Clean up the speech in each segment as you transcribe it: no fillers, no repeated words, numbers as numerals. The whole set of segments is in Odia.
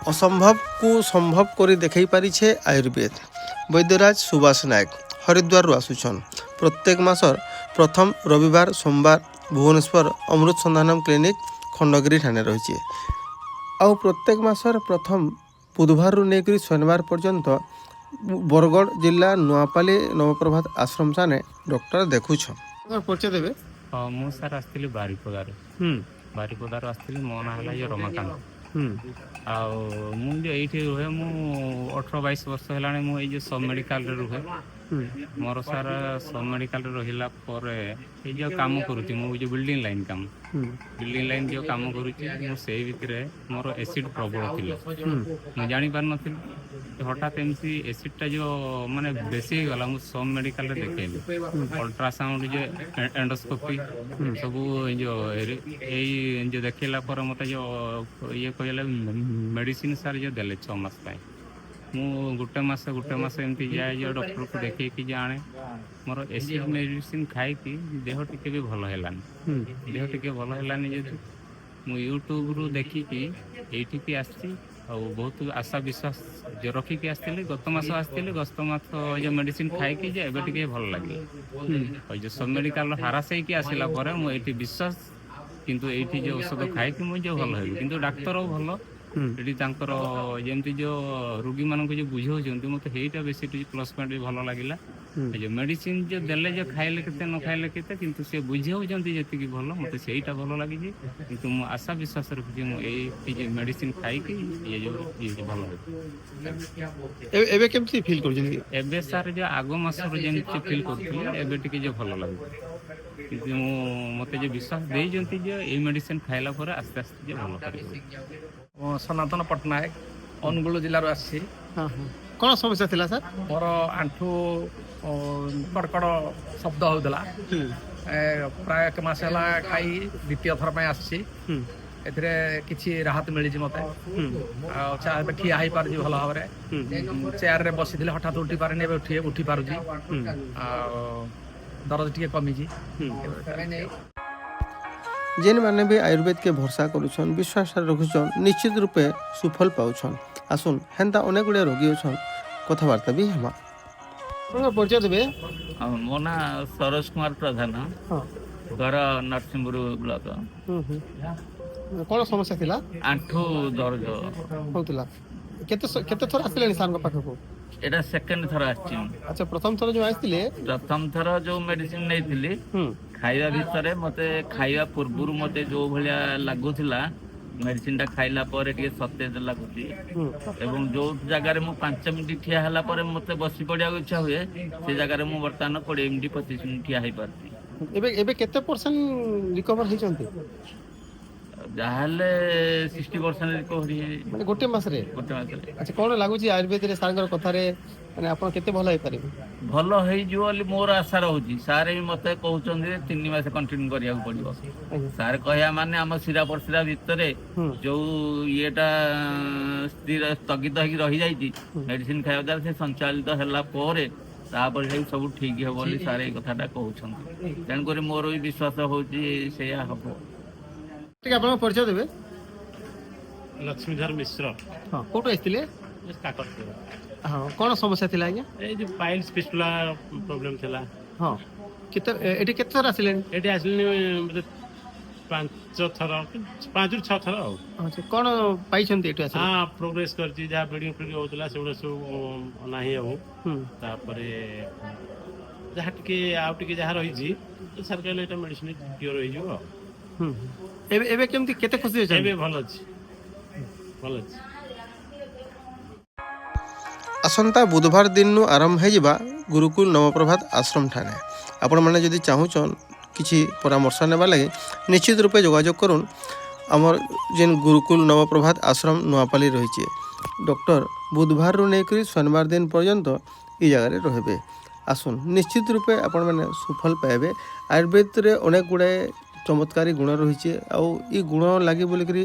असंभव को संभव कर देखई पारिछे आयुर्वेद। वैद्यराज सुभाष नायक हरिद्वार आसुछन। प्रत्येक मासर प्रथम रविवार सोमवार भुवनेश्वर अमृत संधानम क्लिनिक खंडगिरी ठाणे रही आउ प्रत्येक मासर प्रथम बुधवार नहीं शनिवार पर्यंत बरगढ़ जिला नुआपाली नवप्रभात आश्रम ठाणे डॉक्टर देखुछ। परिचय देवे। ମୁଁ ସାର୍ ଆସିଥିଲି ବାରିପଦାରୁ ଆସିଥିଲି। ମୋ ନାଁ ହେଲା ରମାକାନ୍ତ। ଆଉ ମୁଁ ଯେଉଁ ଏଇଠି ରୁହେ, ମୁଁ 18-22 ବର୍ଷ ହେଲାଣି ମୁଁ ଏଇ ଯେଉଁ ସବ୍ ମେଡ଼ିକାଲରେ ରୁହେ। ମୋର ସାର୍ ସବ୍ ମେଡ଼ିକାଲରେ ରହିଲା ପରେ ଏଇ ଯେଉଁ କାମ କରୁଛି, ମୁଁ ଯେଉଁ ବିଲ୍ଡିଂ ଲାଇନ୍ କାମ, ବିଲ୍ଡିଂ ଲାଇନ୍ ଯେଉଁ କାମ କରୁଛି, ମୁଁ ସେଇ ଭିତରେ ମୋର ଏସିଡ଼୍ ପ୍ରବଳ ଥିଲା। ମୁଁ ଜାଣିପାରିନଥିଲି। ହଠାତ୍ ଏମିତି ଏସିଡ଼୍ଟା ଯେଉଁ ମାନେ ବେଶୀ ହେଇଗଲା, ମୁଁ ସବ୍ ମେଡ଼ିକାଲରେ ଦେଖେଇଲି। ଅଲ୍ଟ୍ରାସାଉଣ୍ଡ ଯେ ଏଣ୍ଡୋସ୍କୋପି ସବୁ ଏଇ ଯେଉଁ ଦେଖେଇଲା ପରେ ମୋତେ ଯେଉଁ ଇଏ କହିଲେ ମେଡ଼ିସିନ ସାର୍ ଯେଉଁ ଦେଲେ 6 ମାସ ପାଇଁ, ମୁଁ ଗୋଟେ ମାସ ଏମିତି ଯାଏ ଯେ ଡକ୍ଟରକୁ ଦେଖେଇକି ଜାଣେ। ମୋର ଏସିଡ୍ ମେଡ଼ିସିନ ଖାଇକି ଦେହ ଟିକେ ବି ଭଲ ହେଲାନି। ଯେହେତୁ ମୁଁ ୟୁଟ୍ୟୁବରୁ ଦେଖିକି ଏଇଠିକି ଆସିଛି। ଆଉ ବହୁତ ଆଶା ବିଶ୍ୱାସ ରଖିକି ଆସିଥିଲି। ଗତ ମାସ ଯେଉଁ ମେଡ଼ିସିନ ଖାଇକି ଯେ ଏବେ ଟିକେ ଭଲ ଲାଗିଲା। ଆଉ ଯେଉଁ ସବ୍ ମେଡ଼ିକାଲର ହାରାସ ହେଇକି ଆସିଲା ପରେ ମୁଁ ଏଇଠି ବିଶ୍ୱାସ, କିନ୍ତୁ ଏଇଠି ଯେଉଁ ଔଷଧ ଖାଇକି ମୁଁ ଯେଉଁ ଭଲ ହେବି, କିନ୍ତୁ ଡାକ୍ତର ଭଲ ଏଠି ତାଙ୍କର ଯେମିତି ଯେଉଁ ରୋଗୀମାନଙ୍କୁ ଯେଉଁ ବୁଝାଉଛନ୍ତି, ମୋତେ ସେଇଟା ବେଶୀ ଟିକେ ପ୍ଲସ୍ ପଏଣ୍ଟ ବି ଭଲ ଲାଗିଲା। ଯେଉଁ ମେଡ଼ିସିନ ଯେଉଁ ଦେଲେ ଯେ ଖାଇଲେ କେତେ ନ ଖାଇଲେ କେତେ, କିନ୍ତୁ ସେ ବୁଝାଉଛନ୍ତି ଯେତିକି ଭଲ, ମୋତେ ସେଇଟା ଭଲ ଲାଗିଛି। କିନ୍ତୁ ମୁଁ ଆଶା ବିଶ୍ୱାସ ରଖୁଛି ମୁଁ ଏଇ ଯେ ମେଡ଼ିସିନ ଖାଇକି ଭଲ ହେବି। ଏବେ କେମିତି ଫିଲ୍ କରୁଛନ୍ତି? ଏବେ ସାର୍ ଯେଉଁ ଆଗ ମାସରୁ ଯେମିତି ଫିଲ୍ କରୁଥିଲି, ଏବେ ଟିକେ ଯେ ଭଲ ଲାଗୁଛି। କିନ୍ତୁ ମୋତେ ଯେ ବିଶ୍ୱାସ ଦେଇଛନ୍ତି ଯେ ଏଇ ମେଡ଼ିସିନ ଖାଇଲା ପରେ ଆସ୍ତେ ଆସ୍ତେ ଯେ ଭଲ କରିବ। ସନାତନ ପଟ୍ଟନାୟକ, ଅନୁଗୁଳ ଜିଲ୍ଲାରୁ ଆସିଛି। କ'ଣ ସମସ୍ୟା ଥିଲା ସାର୍? ମୋର ଆଣ୍ଠୁ କଡ଼କଡ଼ ଶବ୍ଦ ହେଉଥିଲା। ପ୍ରାୟ 1 ମାସ ହେଲା ଖାଇ ଦ୍ୱିତୀୟ ଥର ପାଇଁ ଆସିଛି। ଏଥିରେ କିଛି ରାହତ ମିଳିଛି ମୋତେ। ଆଉ ଏବେ ଠିଆ ହେଇପାରୁଛି ଭଲ ଭାବରେ। ଚେୟାରରେ ବସିଥିଲେ ହଠାତ୍ ଉଠି ପାରେନି, ଏବେ ଉଠି ପାରୁଛି। ଆଉ ଦରଜ ଟିକେ କମିଛି। जेन माने भी आयुर्वेद के भरोसा करुछन, विश्वास रखुछन, निश्चित रूपे सुफल पाउछन। आसुन हेन्ता अनेक गुड़िया रोगी अछन, कथबार्ता भी हेमा। परिचय देवे। ମୋ ନାଁ ସରୋଜ କୁମାର ପ୍ରଧାନ, ଘର ନରସିଂହପୁର ବ୍ଲକ। କ'ଣ ସମସ୍ୟା ଥିଲା? ଆଣ୍ଠୁ ଦରଜ ହଉଥିଲା। କେତେ ଥର ଆସିଲେଣି ସାର୍ଙ୍କ ପାଖକୁ? ଏଇଟା ସେକେଣ୍ଡ ଥର ଆସିଛି। ଆଚ୍ଛା, ପ୍ରଥମ ଥର ଯୋଉ ଆସିଥିଲେ, ପ୍ରଥମ ଥର ଯୋଉ ମେଡିସିନ ନେଇଥିଲି, ଖାଇବା ଭିତରେ ମୋତେ ଖାଇବା ପୂର୍ବରୁ ମୋତେ ଯୋଉ ଭଳିଆ ଲାଗୁଥିଲା, ମେଡିସିନଟା ଖାଇଲା ପରେ ଟିକେ ସତେଜ ଲାଗୁଛି। ଏବଂ ଯୋଉ ଜାଗାରେ ମୁଁ 5 ମିନିଟ୍ ଠିଆ ହେଲା ପରେ ମୋତେ ବସି ପଡ଼ିବାକୁ ଇଚ୍ଛା ହୁଏ, ସେ ଜାଗାରେ ମୁଁ ବର୍ତ୍ତମାନ 20 ମିନିଟ୍ 25 ମିନିଟ୍ ଠିଆ ହେଇପାରୁଛି। ଏବେ କେତେ ପରସେଣ୍ଟ ରିକଭର ହେଇଛନ୍ତି? ଯାହାହେଲେ 60% ରିକଭରି, ମାନେ ଗୋଟେ ମାସରେ। ଆଚ୍ଛା, କ'ଣ ଲାଗୁଛି ଆୟୁର୍ବେଦରେ ସାର୍ଙ୍କର କଥାରେ, ମାନେ ଆପଣ କେତେ ଭଲ ହେଇପାରିବେ? ଭଲ ହେଇଯିବ ବୋଲି ମୋର ଆଶା ରହୁଛି। ସାର୍ ବି ମୋତେ କହୁଛନ୍ତି 3 ମାସ କଣ୍ଟିନ୍ୟୁ କରିବାକୁ ପଡ଼ିବ। ସାର୍ କହିବା ମାନେ ଆମ ଶିରା ପ୍ରଶିରା ଭିତରେ ଯୋଉ ଇଏଟା ସ୍ଥଗିତ ହେଇକି ରହିଯାଇଛି, ମେଡିସିନ ଖାଇବା ଦ୍ୱାରା ସେ ସଞ୍ଚାଳିତ ହେଲା ପରେ ତାପରେ ସେଇ ସବୁ ଠିକ୍ ହେବ ବୋଲି ସାର୍ ଏଇ କଥାଟା କହୁଛନ୍ତି। ତେଣୁକରି ମୋର ବି ବିଶ୍ୱାସ ହେଉଛି ସେଇଆ ହବ। ଟିକେ ଆପଣଙ୍କ ପରିଚୟ ଦେବେ। ଲକ୍ଷ୍ମୀଧର ମିଶ୍ର। ହଁ, କୋଉଠୁ ଆସିଥିଲେ? କାକଟପୁର। ହଁ, କ'ଣ ସମସ୍ୟା ଥିଲା ଆଜ୍ଞା? ଏଇ ଯେଉଁ ପାଇଲ୍ସ ଫିସ୍ଟୁଲା ପ୍ରୋବ୍ଲେମ୍ ଥିଲା। ହଁ, ଏଠି କେତେ ଥର ଆସିଲେଣି? ଏଠି ଆସିଲିଣି 5ରୁ 6 ଥର ଆଉ। ଆଚ୍ଛା, କ'ଣ ପାଇଛନ୍ତି ଏଠି ଆସିଲେ? ହଁ, ପ୍ରୋଗ୍ରେସ୍ କରିଛି। ଯାହା ବ୍ଲିଡ଼ିଂ ଫ୍ଲିଡ଼ିଂ ହେଉଥିଲା ସେଗୁଡ଼ା ସବୁ ନାହିଁ ଆଉ। ତାପରେ ଯାହା ଟିକେ ଯାହା ରହିଛି, ସାର୍ କହିଲେ ଏଇଟା ମେଡ଼ିସିନ କ୍ୟୁର୍ ହେଇଯିବ ଆଉ। ଏବେ କେମିତି, କେତେ ଖୁସି ଅଛନ୍ତି? ଏବେ ଭଲ ଅଛି। आसंता बुधवार दिन आरंभ हो गुरुकुल नवप्रभात आश्रम ठाणे। आपण मैंने जदि चाहून किसी परामर्श नेबा लगे निश्चित रूपे जोगाजोग करूँ। आमर जेन गुरुकुल नवप्रभात आश्रम नुआपाली रही डॉक्टर बुधवार नहीं शनिवार दिन पर्यंत ये जगार रे। आसुन निश्चित रूपे आपण मैंने सुफल पाइबे। आयुर्वेद रे अनेक गुड़ाए चमत्कारी गुण रही आई गुण लगे बोलिकी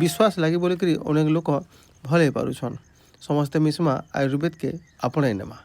विश्वास लगे बोलिकी अनेक लोक भल पारुछन। समस्ते मिसमा आयुर्वेद के आपणाई नेमा।